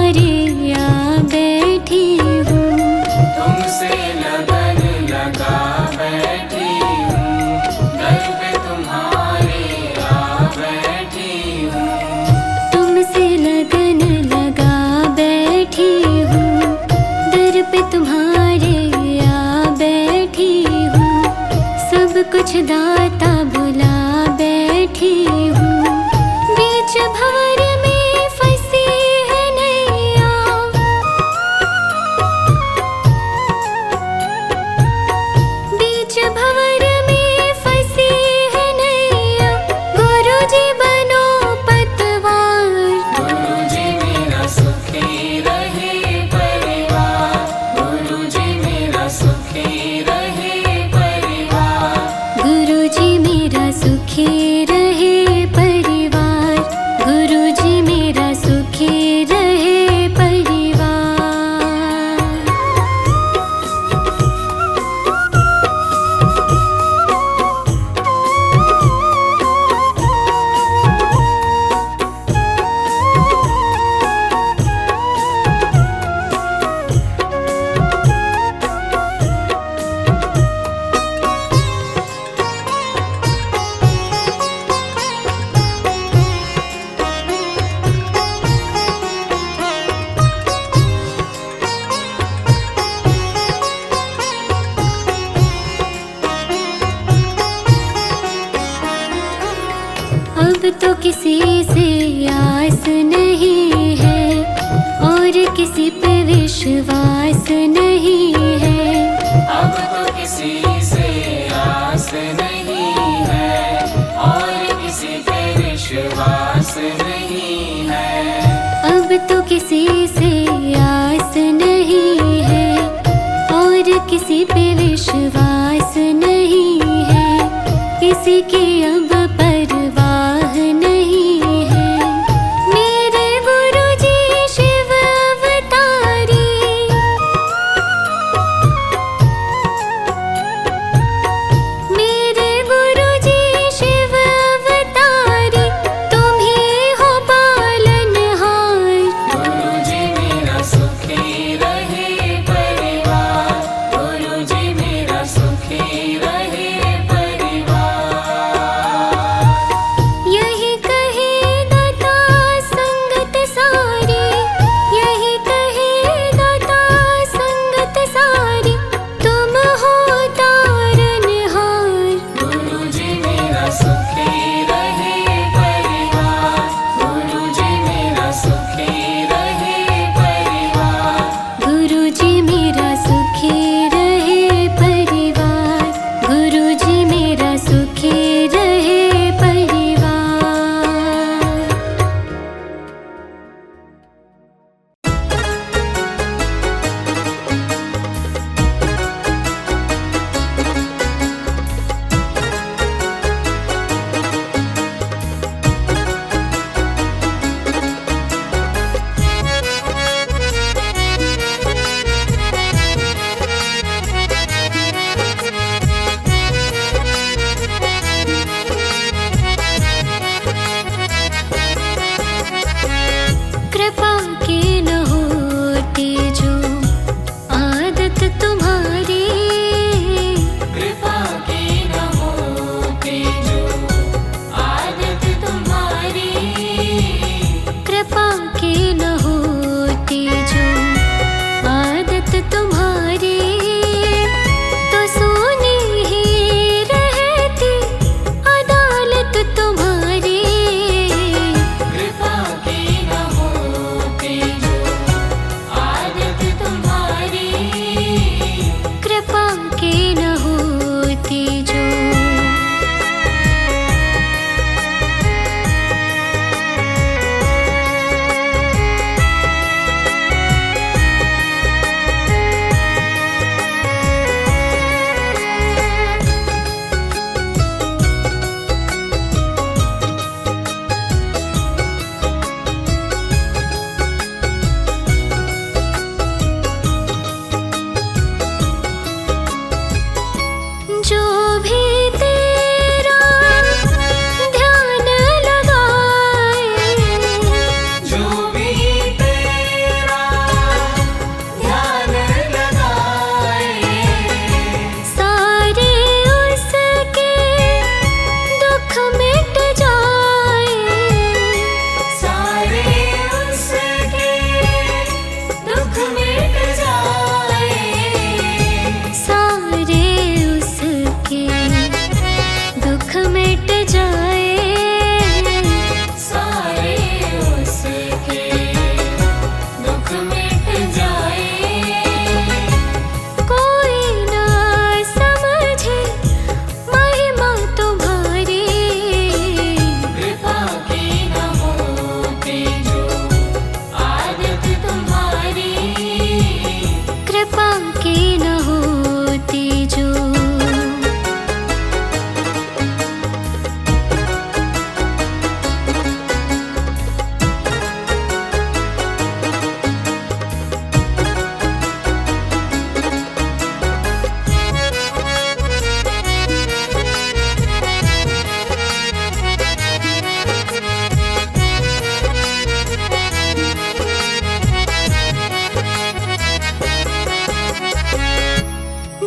तुम्हारे आ बैठी हूँ। तुमसे लगन लगा बैठी हूँ, दर पे तुम्हारे आ बैठी हूँ। तुमसे लगन लगा बैठी हूँ, दर पे तुम्हारे आ बैठी हूँ। सब कुछ दाता बुला बैठी हूँ, बीच भंवर में फंसी है नैया। बीच भंवर में फंसी है नैया, गुरुजी बनो पतवार। गुरुजी मेरा सुखी रहे परिवार, गुरुजी मेरा सुखी रहे परिवार। गुरुजी मेरा सुखी रहे परिवार, गुरुजी मेरा सुखी रहे परिवार। अब तो किसी से आस नहीं है, और किसी पे विश्वास नहीं है। अब तो किसी से आस नहीं है, और किसी पे विश्वास नहीं है। अब तो किसी से आस नहीं है, और किसी पे विश्वास नहीं है। किसी की अब परवाह नहीं है। मेरे गुरुजी शिव अवतारी, मेरे गुरुजी शिव अवतारी, तुम ही हो पालनहार। गुरुजी मेरा सुखी रहे परिवार, गुरुजी मेरा सुखी रहे परिवार।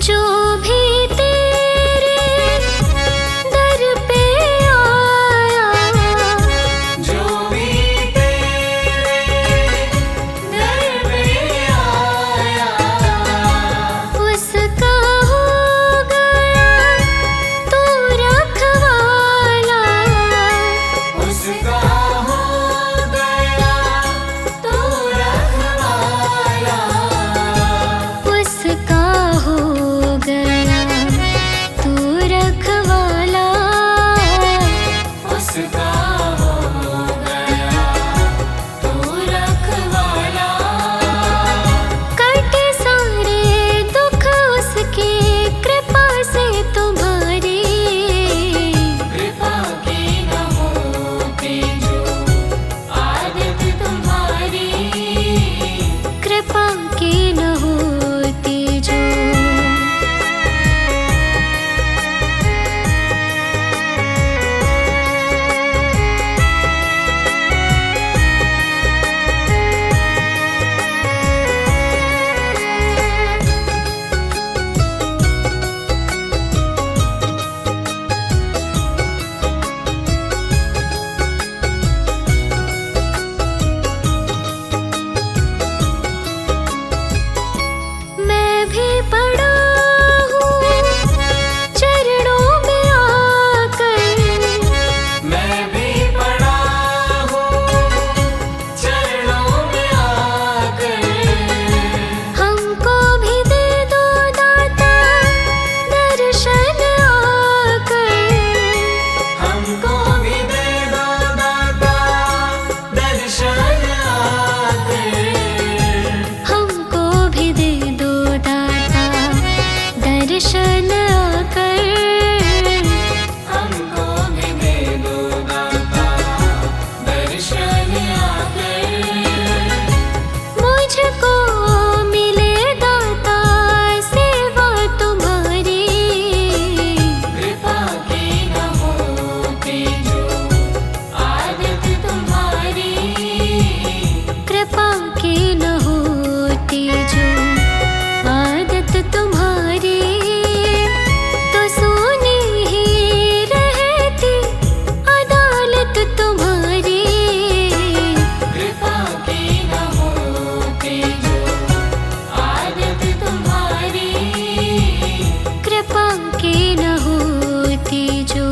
जो भी तेरे दर पे आया, जो भी तेरे दर पे आया, उसका हो गया तू रखवाला, उसका हो गया तू रखवाला, उसका हो गया तू रखवाला, उसका हो गया तू रखवाला। कटे सारे दुख उसके कृपा से तुम्हारी, कृपा की न होती जो आदत तुम्हारी, कृपा की न होती जो। मैं भी पड़ा हूँ चरणों में आकर, मैं भी पड़ा हूँ चरणों में आकर, हमको भी दे दो दाता दर्शन आकर, हमको भी दे दो दाता दर्शन आकर, हमको भी दे दो दाता दर्शन आकर, हमको भी दे दो दाता दर्शन आकर। मुझको मिले दाता सेवा तुम्हारी, कृपा की न होती जो आदत तुम्हारी, कृपा की न होती जो आदत तुम्हारी, तो सोनी ही रहती अदालत तुम्हारी, कृपा की न होती जो आदत तुम्हारी, कृपा की न होती जो।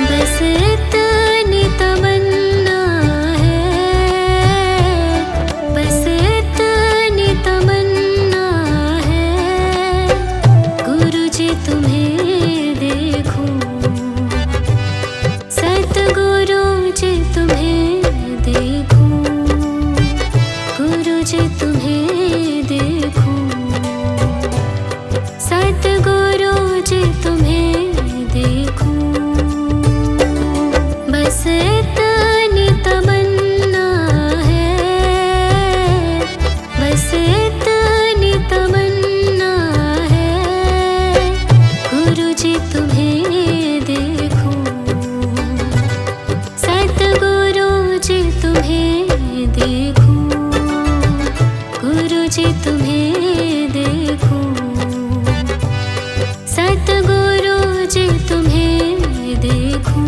बस इतनी तमन्ना है, बस इतनी तमन्ना है, गुरु जी तुम्हें देखूं, सतगुरु जी तुम्हें देखूं, गुरु जी तुम्हें देखूं, सतगुरु जी तुम्हें देखूं। बस इतनी तमन्ना है, बस इतनी तमन्ना है, गुरु जी तुम्हें देखूं, सतगुरु जी तुम्हें देखूं, गुरु जी तुम्हें देखूं, सतगुरु जी तुम्हें देखूं।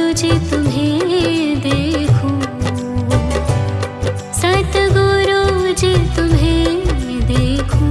गुरुजी तुम्हें देखूं, सतगुरुजी तुम्हें देखूं।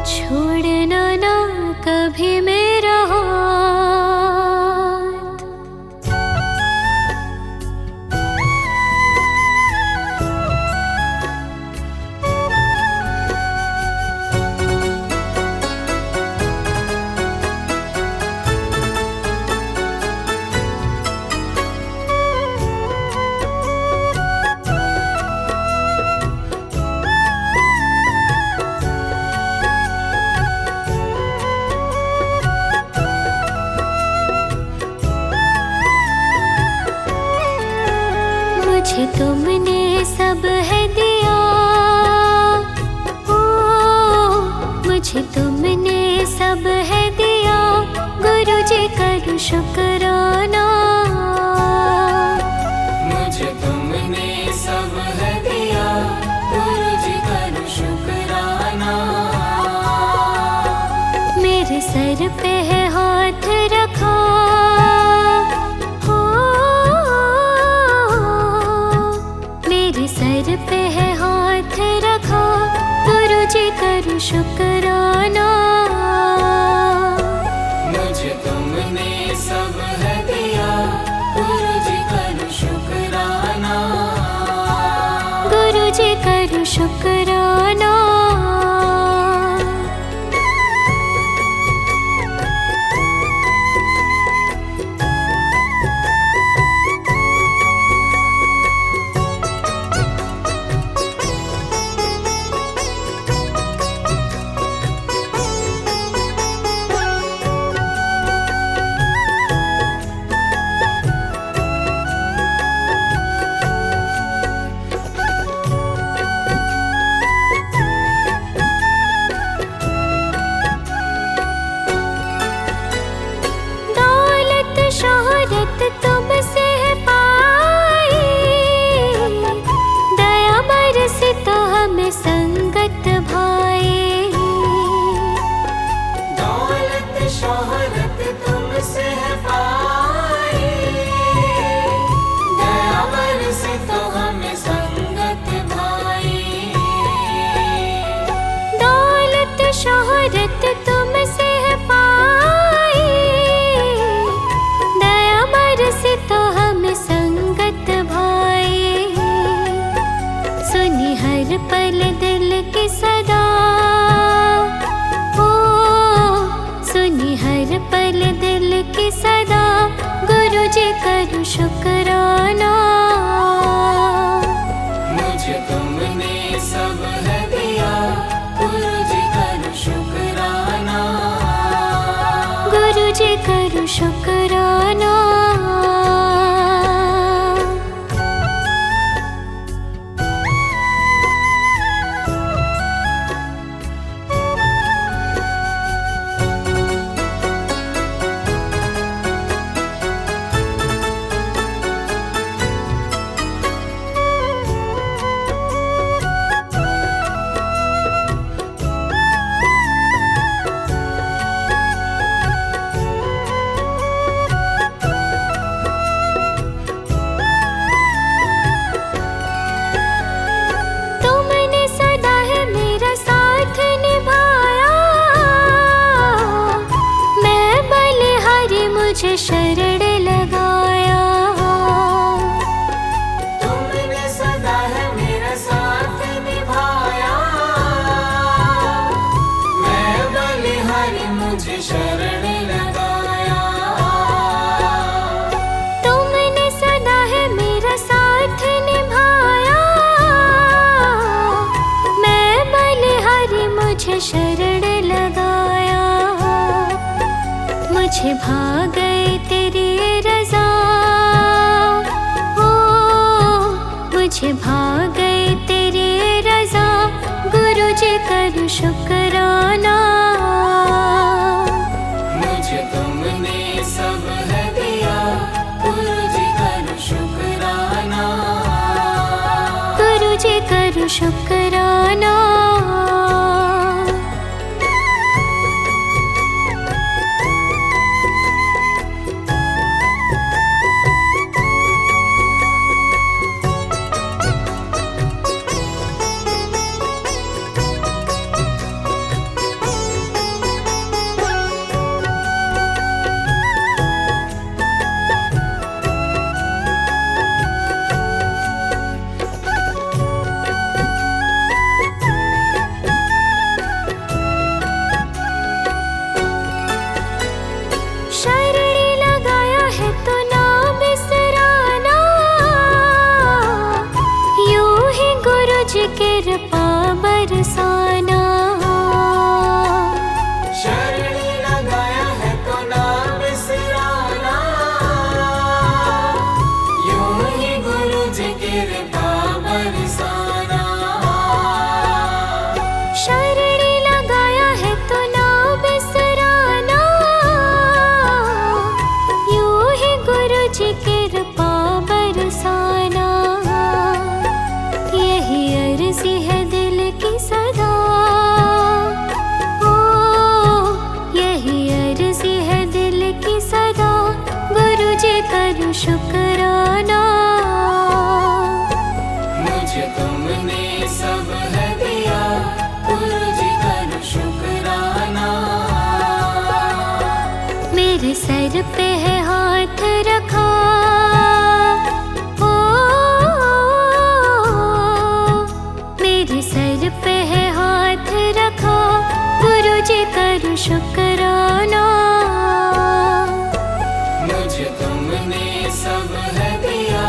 छोड़ना मुझे तुमने सब है दिया, ओ मुझे तुमने सब है दिया, गुरु जी करूँ शुक्राना। मुझे तुमने सब है दिया, गुरु जी करूँ शुक्राना। मेरे सर पे है हाथ रखा, हो मेरे सर पे है हाथ रखा, गुरु जी करूँ शुक्राना। मुझे तुमने सब है दिया, गुरु जी करूँ शुक्राना। गुरु जी करूँ शुक्राना। शोहरत तुमसे है पाई, दया बरसी तो हमें संगत भाई। दौलत शोहरत तुमसे है पाई, दया बरसी तो हमें संगत भाई। दौलत शोहरत तुमसे है पाई, दया बरसी तो हमें संगत भाई। सुनी हर पल दिल की सदा, ओ सुनी हर पल दिल की सदा, गुरु जी करूँ शुक्राना। मुझे तुमने सब है दिया, गुरु जी करूँ शुक्राना। गुरु जी करूँ शुक्राना। तुमने सदा है मेरा साथ निभाया, मैं बलिहारी मुझे शरण लगाया। तुमने सदा है मेरा साथ निभाया, मैं बलिहारी मुझे शरण लगाया। तुमने सदा है मेरा साथ निभाया, मैं बलिहारी मुझे शरण लगाया। मुझे भाग गए तेरी रज़ा, ओ मुझे भाग गए तेरी रज़ा, गुरु जी करूँ शुक्राना। मुझे तुमने सब है दिया, गुरु जी करूँ शुक्राना। गुरु जी करूँ शुक्राना। करूँ शुक्राना। मुझे तुमने सब है दिया, गुरु जी करूँ शुक्राना। मेरे सर पे है हाथ रखा, ओ मेरे सर पे है हाथ रखा, गुरु जी करूँ शुक्राना। मुझे तुमने सब है दिया,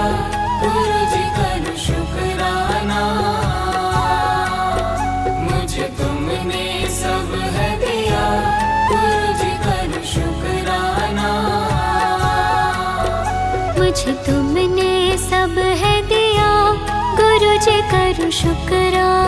गुरु जी करूँ शुक्राना। मुझे तुमने सब है दिया, गुरु जी करूँ शुक्राना। मुझे तुमने सब है दिया, गुरु जी करूँ शुक्राना।